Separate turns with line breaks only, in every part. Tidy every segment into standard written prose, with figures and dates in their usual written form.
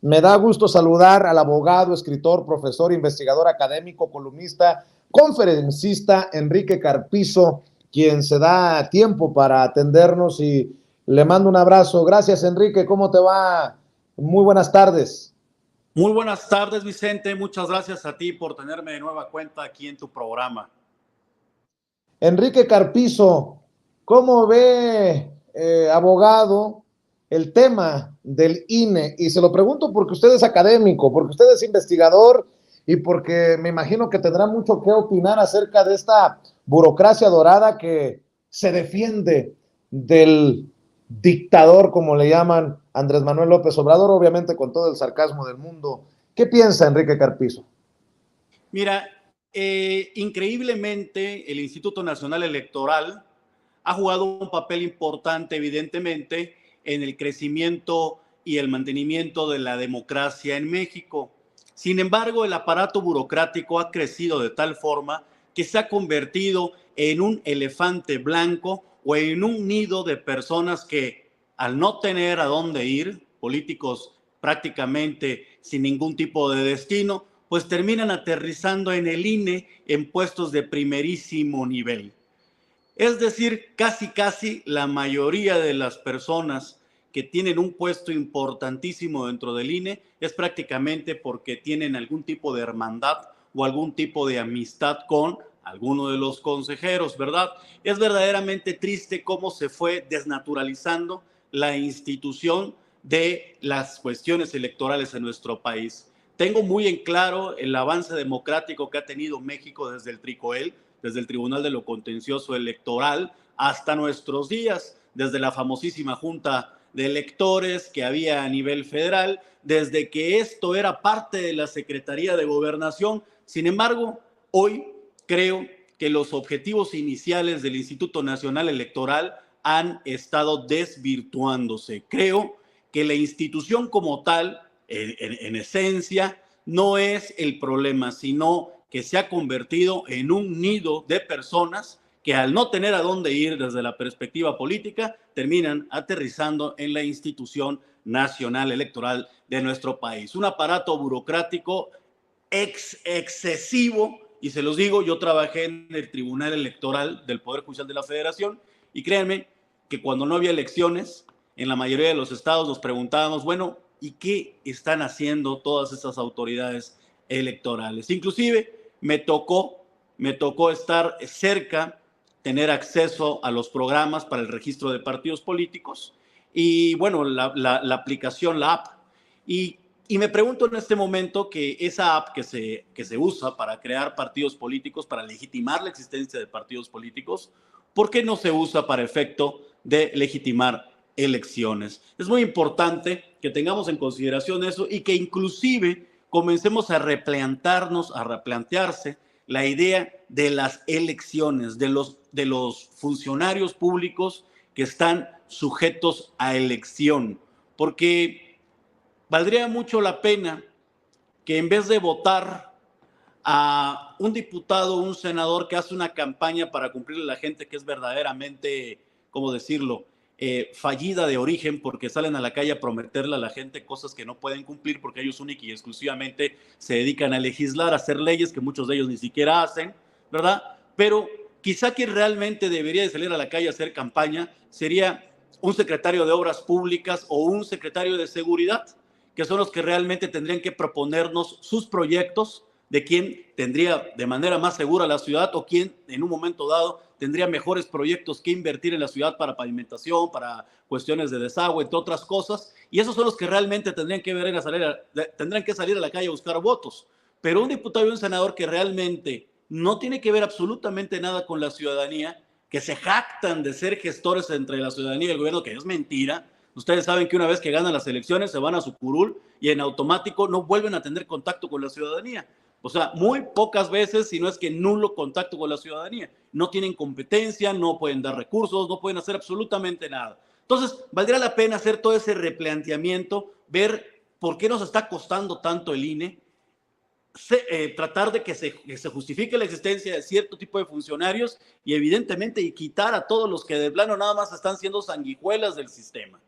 Me da gusto saludar al abogado, escritor, profesor, investigador académico, columnista, conferencista Enrique Carpizo, quien se da tiempo para atendernos y le mando un abrazo. Gracias, Enrique. ¿Cómo te va? Muy buenas tardes.
Muy buenas tardes, Vicente. Muchas gracias a ti por tenerme de nueva cuenta aquí en tu programa.
Enrique Carpizo, ¿cómo ve, abogado, el tema del INE? Y se lo pregunto porque usted es académico, porque usted es investigador y porque me imagino que tendrá mucho que opinar acerca de esta burocracia dorada que se defiende del dictador, como le llaman Andrés Manuel López Obrador, obviamente con todo el sarcasmo del mundo. ¿Qué piensa Enrique Carpizo?
Mira, increíblemente el Instituto Nacional Electoral ha jugado un papel importante, evidentemente, en el crecimiento y el mantenimiento de la democracia en México. Sin embargo, el aparato burocrático ha crecido de tal forma que se ha convertido en un elefante blanco o en un nido de personas que, al no tener a dónde ir, políticos prácticamente sin ningún tipo de destino, pues terminan aterrizando en el INE en puestos de primerísimo nivel. Es decir, casi la mayoría de las personas que tienen un puesto importantísimo dentro del INE es prácticamente porque tienen algún tipo de hermandad o algún tipo de amistad con alguno de los consejeros, ¿verdad? Es verdaderamente triste cómo se fue desnaturalizando la institución de las cuestiones electorales en nuestro país. Tengo muy en claro el avance democrático que ha tenido México desde el TRICOEL, desde el Tribunal de lo Contencioso Electoral hasta nuestros días, desde la famosísima Junta de Electores que había a nivel federal, desde que esto era parte de la Secretaría de Gobernación. Sin embargo, hoy creo que los objetivos iniciales del Instituto Nacional Electoral han estado desvirtuándose. Creo que la institución como tal, en esencia, no es el problema, sino que se ha convertido en un nido de personas que al no tener a dónde ir desde la perspectiva política, terminan aterrizando en la institución nacional electoral de nuestro país. Un aparato burocrático excesivo, y se los digo, yo trabajé en el Tribunal Electoral del Poder Judicial de la Federación, y créanme que cuando no había elecciones, en la mayoría de los estados nos preguntábamos, bueno, ¿y qué están haciendo todas esas autoridades electorales? Inclusive me tocó estar cerca, tener acceso a los programas para el registro de partidos políticos y bueno, la aplicación, la app. Y me pregunto en este momento que esa app que se usa para crear partidos políticos, para legitimar la existencia de partidos políticos, ¿por qué no se usa para efecto de legitimar elecciones? Es muy importante que tengamos en consideración eso y que inclusive comencemos a replantearse la idea de las elecciones, de los funcionarios públicos que están sujetos a elección, porque valdría mucho la pena que en vez de votar a un diputado o un senador que hace una campaña para cumplirle a la gente que es verdaderamente, ¿cómo decirlo?, fallida de origen, porque salen a la calle a prometerle a la gente cosas que no pueden cumplir porque ellos únicamente y exclusivamente se dedican a legislar, a hacer leyes que muchos de ellos ni siquiera hacen, ¿verdad? Pero quizá quien realmente debería de salir a la calle a hacer campaña sería un secretario de Obras Públicas o un secretario de Seguridad, que son los que realmente tendrían que proponernos sus proyectos de quién tendría de manera más segura la ciudad o quién en un momento dado tendría mejores proyectos que invertir en la ciudad para pavimentación, para cuestiones de desagüe, entre otras cosas. Y esos son los que realmente tendrían que salir a la calle a buscar votos. Pero un diputado y un senador que realmente no tiene que ver absolutamente nada con la ciudadanía, que se jactan de ser gestores entre la ciudadanía y el gobierno, que es mentira. Ustedes saben que una vez que ganan las elecciones se van a su curul y en automático no vuelven a tener contacto con la ciudadanía. O sea, muy pocas veces, si no es que nulo contacto con la ciudadanía. No tienen competencia, no pueden dar recursos, no pueden hacer absolutamente nada. Entonces, valdría la pena hacer todo ese replanteamiento, ver por qué nos está costando tanto el INE, tratar de que se justifique la existencia de cierto tipo de funcionarios y evidentemente quitar a todos los que de plano nada más están siendo sanguijuelas del sistema.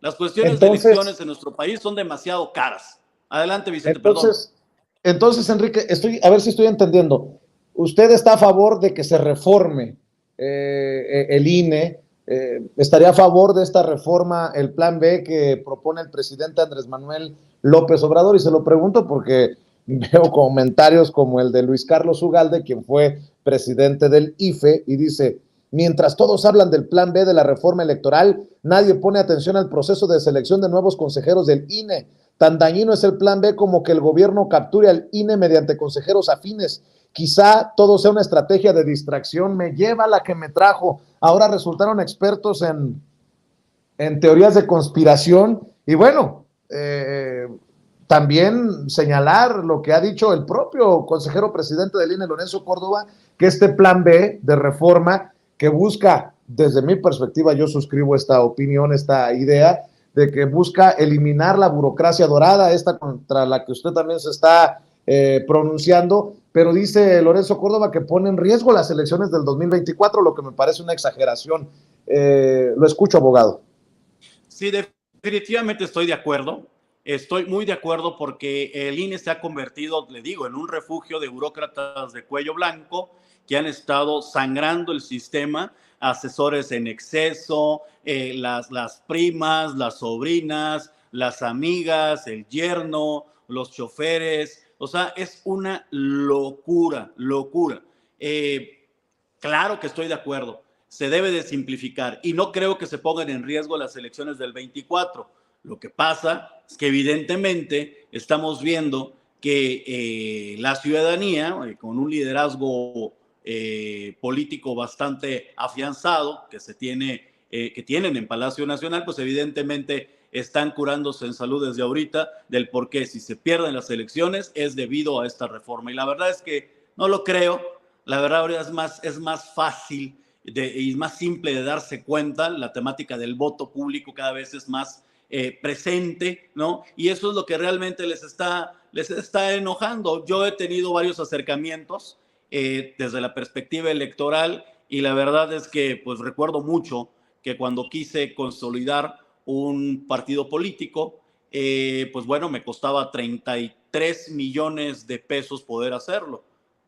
Las cuestiones de
Entonces,
elecciones en nuestro país son demasiado caras. Adelante, Vicente, perdón.
entonces, Enrique, a ver si estoy entendiendo. ¿Usted está a favor de que se reforme el INE? ¿Estaría a favor de esta reforma, el plan B que propone el presidente Andrés Manuel López Obrador? Y se lo pregunto porque veo comentarios como el de Luis Carlos Ugalde, quien fue presidente del IFE, y dice: mientras todos hablan del plan B de la reforma electoral, nadie pone atención al proceso de selección de nuevos consejeros del INE. Tan dañino es el plan B como que el gobierno capture al INE mediante consejeros afines. Quizá todo sea una estrategia de distracción. Me lleva la que me trajo. Ahora resultaron expertos en teorías de conspiración. Y bueno, también señalar lo que ha dicho el propio consejero presidente del INE, Lorenzo Córdoba, que este plan B de reforma que busca, desde mi perspectiva, yo suscribo esta opinión, esta idea, de que busca eliminar la burocracia dorada, esta contra la que usted también se está pronunciando, pero dice Lorenzo Córdoba que pone en riesgo las elecciones del 2024, lo que me parece una exageración. Lo escucho, abogado.
Sí, definitivamente estoy de acuerdo. Estoy muy de acuerdo porque el INE se ha convertido, le digo, en un refugio de burócratas de cuello blanco que han estado sangrando el sistema, asesores en exceso, las primas, las sobrinas, las amigas, el yerno, los choferes. O sea, es una locura, locura. Claro que estoy de acuerdo. Se debe de simplificar y no creo que se pongan en riesgo las elecciones del 24. Lo que pasa es que evidentemente estamos viendo que la ciudadanía, con un liderazgo político bastante afianzado que tienen en Palacio Nacional, pues evidentemente están curándose en salud desde ahorita del por qué si se pierden las elecciones es debido a esta reforma. Y la verdad es que no lo creo. La verdad ahora es más fácil y más simple de darse cuenta. La temática del voto público cada vez es más presente, ¿no? Y eso es lo que realmente les está enojando. Yo he tenido varios acercamientos desde la perspectiva electoral y la verdad es que pues recuerdo mucho que cuando quise consolidar un partido político, pues bueno, me costaba 33 millones de pesos poder hacerlo.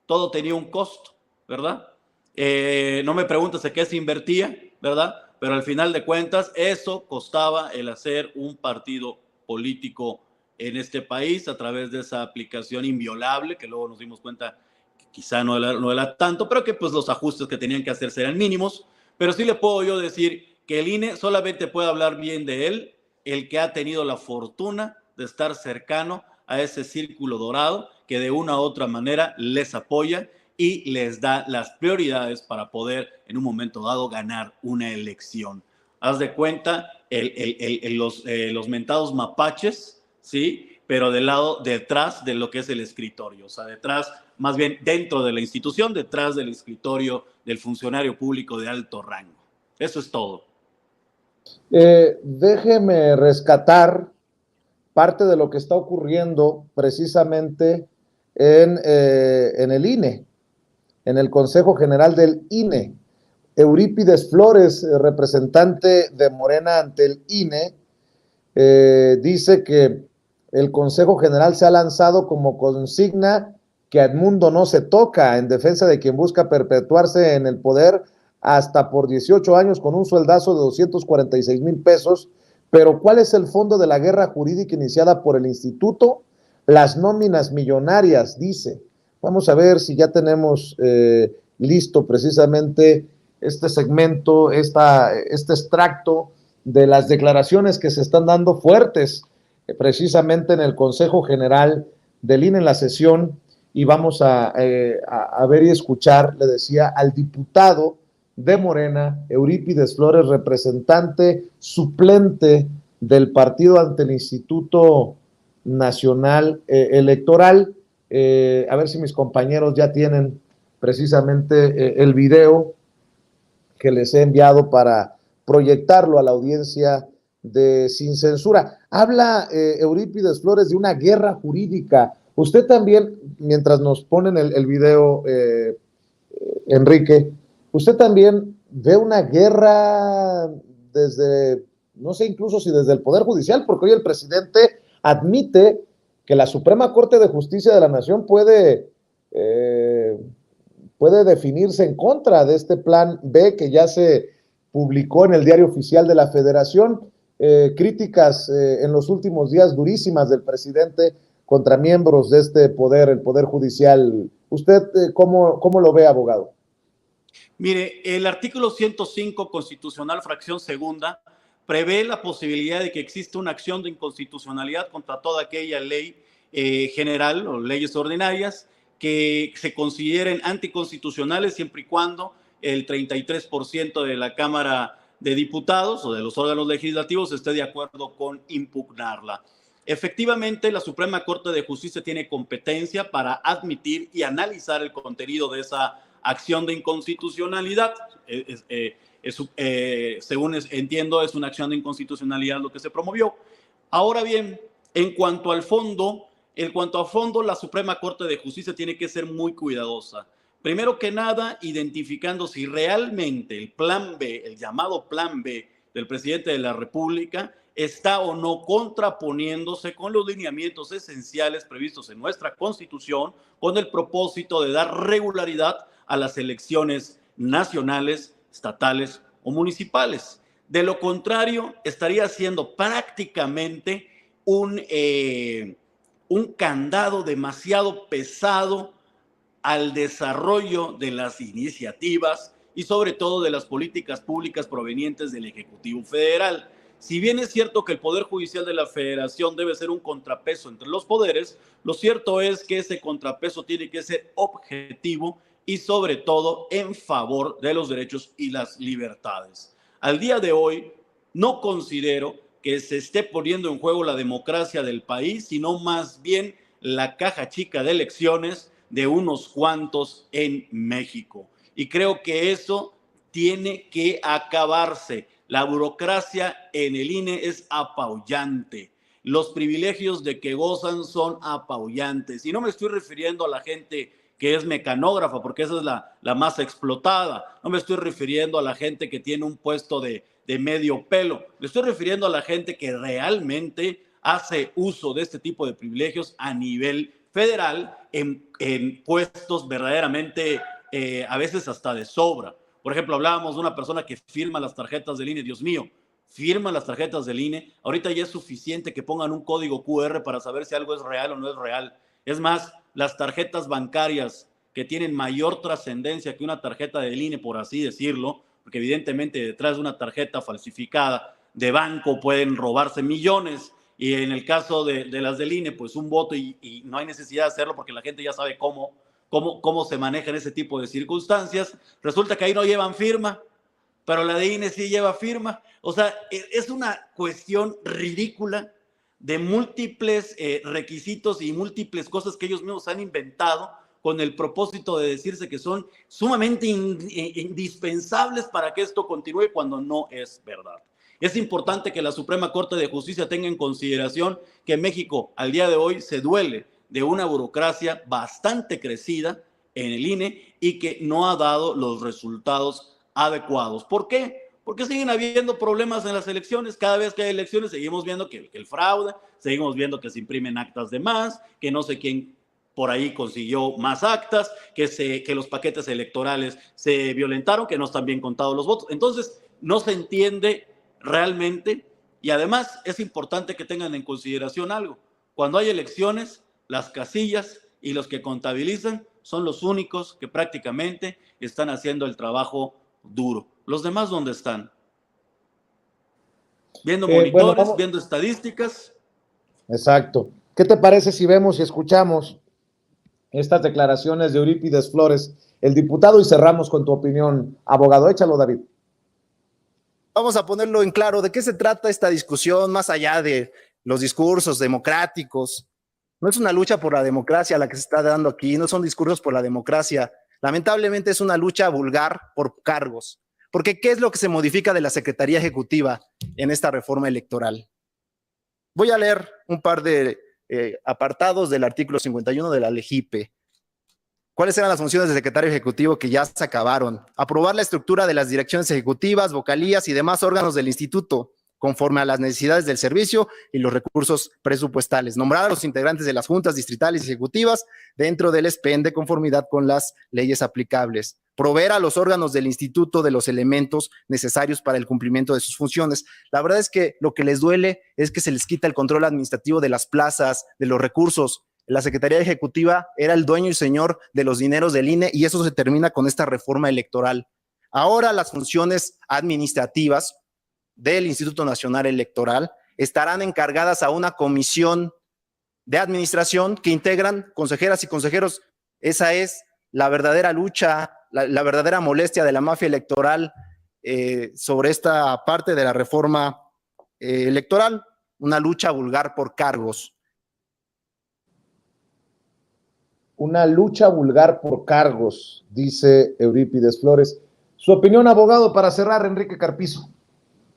Todo tenía un costo, ¿verdad? No me preguntes de qué se invertía, ¿verdad? Pero al final de cuentas, eso costaba el hacer un partido político en este país a través de esa aplicación inviolable, que luego nos dimos cuenta que quizá no era tanto, pero que pues los ajustes que tenían que hacerse eran mínimos. Pero sí le puedo yo decir que el INE solamente puede hablar bien de él el que ha tenido la fortuna de estar cercano a ese círculo dorado que de una u otra manera les apoya y les da las prioridades para poder en un momento dado ganar una elección. Haz de cuenta los mentados mapaches, ¿sí? Pero detrás de lo que es el escritorio, o sea, detrás, más bien dentro de la institución, detrás del escritorio del funcionario público de alto rango. Eso es todo.
Déjeme rescatar parte de lo que está ocurriendo precisamente en el INE, en el Consejo General del INE. Eurípides Flores, representante de Morena ante el INE, dice que el Consejo General se ha lanzado como consigna que a Edmundo no se toca, en defensa de quien busca perpetuarse en el poder hasta por 18 años con un sueldazo de 246,000 pesos. Pero ¿cuál es el fondo de la guerra jurídica iniciada por el instituto? Las nóminas millonarias, dice. Vamos a ver si ya tenemos listo precisamente este segmento, este extracto de las declaraciones que se están dando fuertes precisamente en el Consejo General del INE en la sesión, y vamos a ver y escuchar, le decía, al diputado de Morena, Eurípides Flores, representante suplente del partido ante el Instituto Nacional Electoral. A ver si mis compañeros ya tienen precisamente el video que les he enviado para proyectarlo a la audiencia de Sin Censura. Habla Eurípides Flores de una guerra jurídica. Usted también, mientras nos ponen el video, Enrique, usted también ve una guerra desde no sé incluso si desde el Poder Judicial, porque hoy el presidente admite que la Suprema Corte de Justicia de la Nación puede definirse en contra de este plan B que ya se publicó en el Diario Oficial de la Federación. Críticas en los últimos días durísimas del presidente contra miembros de este poder, el Poder Judicial. ¿Usted cómo lo ve, abogado?
Mire, el artículo 105 constitucional, fracción segunda, prevé la posibilidad de que exista una acción de inconstitucionalidad contra toda aquella ley general o leyes ordinarias que se consideren anticonstitucionales siempre y cuando el 33% de la Cámara de Diputados o de los órganos legislativos esté de acuerdo con impugnarla. Efectivamente, la Suprema Corte de Justicia tiene competencia para admitir y analizar el contenido de esa acción de inconstitucionalidad. Según entiendo, es una acción de inconstitucionalidad lo que se promovió. Ahora bien, en cuanto a fondo, la Suprema Corte de Justicia tiene que ser muy cuidadosa. Primero que nada, identificando si realmente el plan B, el llamado plan B del presidente de la República, está o no contraponiéndose con los lineamientos esenciales previstos en nuestra Constitución con el propósito de dar regularidad a las elecciones nacionales, estatales o municipales. De lo contrario, estaría siendo prácticamente un candado demasiado pesado al desarrollo de las iniciativas y sobre todo de las políticas públicas provenientes del Ejecutivo Federal. Si bien es cierto que el Poder Judicial de la Federación debe ser un contrapeso entre los poderes, lo cierto es que ese contrapeso tiene que ser objetivo y sobre todo en favor de los derechos y las libertades. Al día de hoy, no considero que se esté poniendo en juego la democracia del país, sino más bien la caja chica de elecciones de unos cuantos en México. Y creo que eso tiene que acabarse. La burocracia en el INE es apabullante. Los privilegios de que gozan son apabullantes. Y no me estoy refiriendo a la gente que es mecanógrafa, porque esa es la más explotada. No me estoy refiriendo a la gente que tiene un puesto de medio pelo. Me estoy refiriendo a la gente que realmente hace uso de este tipo de privilegios a nivel federal en puestos verdaderamente a veces hasta de sobra. Por ejemplo, hablábamos de una persona que firma las tarjetas del INE. Dios mío, firma las tarjetas del INE. Ahorita ya es suficiente que pongan un código QR para saber si algo es real o no es real. Es más, las tarjetas bancarias que tienen mayor trascendencia que una tarjeta del INE, por así decirlo, porque evidentemente detrás de una tarjeta falsificada de banco pueden robarse millones, y en el caso de las del INE, pues un voto y no hay necesidad de hacerlo porque la gente ya sabe cómo se manejan ese tipo de circunstancias. Resulta que ahí no llevan firma, pero la de INE sí lleva firma. O sea, es una cuestión ridícula de múltiples requisitos y múltiples cosas que ellos mismos han inventado con el propósito de decirse que son sumamente indispensables para que esto continúe cuando no es verdad. Es importante que la Suprema Corte de Justicia tenga en consideración que México al día de hoy se duele de una burocracia bastante crecida en el INE y que no ha dado los resultados adecuados. ¿Por qué? Porque siguen habiendo problemas en las elecciones. Cada vez que hay elecciones seguimos viendo que el fraude, seguimos viendo que se imprimen actas de más, que no sé quién por ahí consiguió más actas, que los paquetes electorales se violentaron, que no están bien contados los votos. Entonces, no se entiende realmente, y además es importante que tengan en consideración algo. Cuando hay elecciones, las casillas y los que contabilizan son los únicos que prácticamente están haciendo el trabajo duro. ¿Los demás dónde están? Viendo monitores, viendo estadísticas.
Exacto. ¿Qué te parece si vemos y escuchamos estas declaraciones de Eurípides Flores, el diputado, y cerramos con tu opinión, abogado? Échalo, David.
Vamos a ponerlo en claro, ¿de qué se trata esta discusión más allá de los discursos democráticos? No es una lucha por la democracia la que se está dando aquí, no son discursos por la democracia. Lamentablemente es una lucha vulgar por cargos. Porque ¿qué es lo que se modifica de la Secretaría Ejecutiva en esta reforma electoral? Voy a leer un par de apartados del artículo 51 de la LEGIPE. ¿Cuáles eran las funciones del secretario ejecutivo que ya se acabaron? Aprobar la estructura de las direcciones ejecutivas, vocalías y demás órganos del instituto, conforme a las necesidades del servicio y los recursos presupuestales. Nombrar a los integrantes de las juntas distritales y ejecutivas dentro del SPEN de conformidad con las leyes aplicables. Proveer a los órganos del instituto de los elementos necesarios para el cumplimiento de sus funciones. La verdad es que lo que les duele es que se les quita el control administrativo de las plazas, de los recursos. La Secretaría Ejecutiva era el dueño y señor de los dineros del INE y eso se termina con esta reforma electoral. Ahora las funciones administrativas del Instituto Nacional Electoral estarán encargadas a una comisión de administración que integran consejeras y consejeros. Esa es la verdadera lucha, la verdadera molestia de la mafia electoral sobre esta parte de la reforma electoral, una lucha vulgar por cargos.
Una lucha vulgar por cargos, dice Eurípides Flores. Su opinión, abogado, para cerrar, Enrique Carpizo.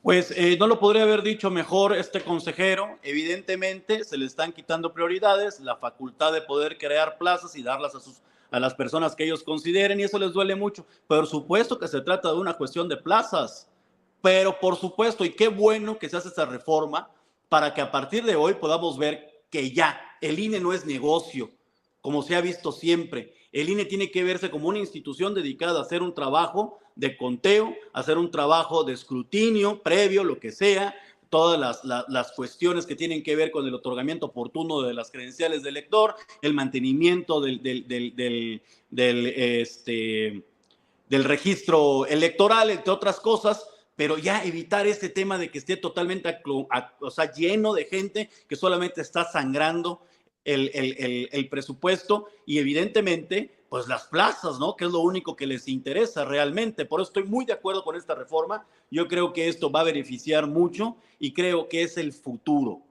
Pues no lo podría haber dicho mejor este consejero. Evidentemente se le están quitando prioridades, la facultad de poder crear plazas y darlas a las personas que ellos consideren, y eso les duele mucho. Por supuesto que se trata de una cuestión de plazas, pero por supuesto, y qué bueno que se hace esta reforma para que a partir de hoy podamos ver que ya el INE no es negocio, como se ha visto siempre. El INE tiene que verse como una institución dedicada a hacer un trabajo de conteo, hacer un trabajo de escrutinio previo, lo que sea, todas las cuestiones que tienen que ver con el otorgamiento oportuno de las credenciales del elector, el mantenimiento del registro electoral, entre otras cosas, pero ya evitar este tema de que esté totalmente lleno de gente que solamente está sangrando el presupuesto y evidentemente pues las plazas, ¿no? Que es lo único que les interesa realmente. Por eso estoy muy de acuerdo con esta reforma. Yo creo que esto va a beneficiar mucho y creo que es el futuro.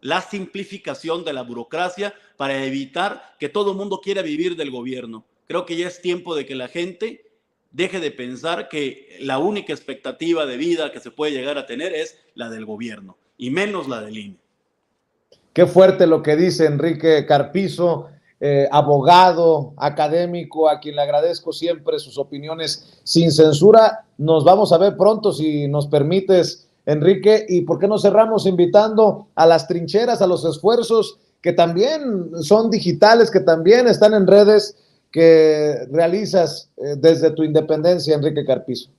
La simplificación de la burocracia para evitar que todo el mundo quiera vivir del gobierno. Creo que ya es tiempo de que la gente deje de pensar que la única expectativa de vida que se puede llegar a tener es la del gobierno y menos la del INE.
Qué fuerte lo que dice Enrique Carpizo, abogado, académico, a quien le agradezco siempre sus opiniones sin censura. Nos vamos a ver pronto, si nos permites, Enrique, y por qué no cerramos invitando a las trincheras, a los esfuerzos que también son digitales, que también están en redes, que realizas desde tu independencia, Enrique Carpizo.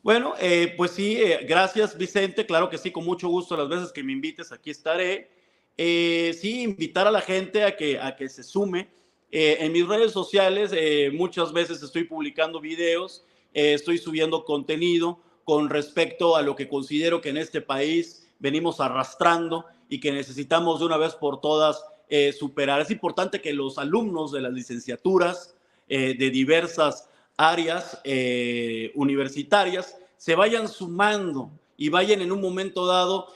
Bueno, pues sí, gracias Vicente, claro que sí, con mucho gusto las veces que me invites aquí estaré. Sí, invitar a la gente a que se sume. En mis redes sociales muchas veces estoy publicando videos, estoy subiendo contenido con respecto a lo que considero que en este país venimos arrastrando y que necesitamos de una vez por todas superar. Es importante que los alumnos de las licenciaturas de diversas áreas universitarias se vayan sumando y vayan en un momento dado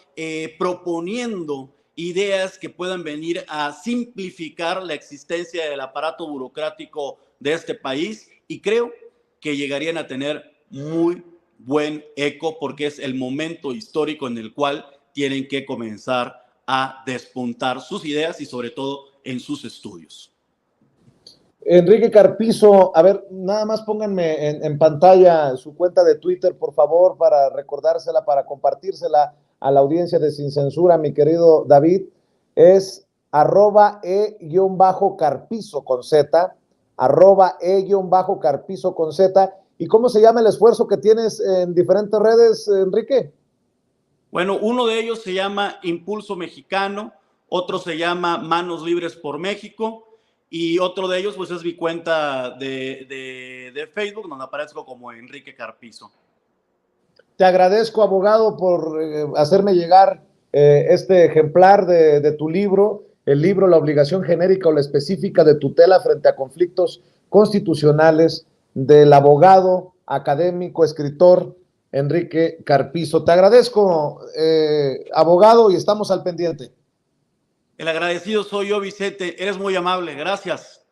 proponiendo ideas que puedan venir a simplificar la existencia del aparato burocrático de este país, y creo que llegarían a tener muy buen eco porque es el momento histórico en el cual tienen que comenzar a despuntar sus ideas y sobre todo en sus estudios.
Enrique Carpizo, a ver, nada más pónganme en pantalla su cuenta de Twitter, por favor, para recordársela, para compartírsela a la audiencia de Sin Censura, mi querido David. Es @e_carpizo con Z, @e_carpizo con Z. ¿Y cómo se llama el esfuerzo que tienes en diferentes redes, Enrique?
Bueno, uno de ellos se llama Impulso Mexicano, otro se llama Manos Libres por México, y otro de ellos pues es mi cuenta de Facebook, donde aparezco como Enrique Carpizo.
Te agradezco, abogado, por hacerme llegar este ejemplar de tu libro, el libro La obligación genérica o la específica de tutela frente a conflictos constitucionales, del abogado, académico, escritor Enrique Carpizo. Te agradezco, abogado, y estamos al pendiente.
El agradecido soy yo, Vicente. Eres muy amable. Gracias.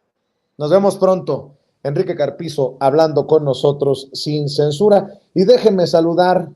Nos vemos pronto. Enrique Carpizo hablando con nosotros sin censura. Y déjenme saludar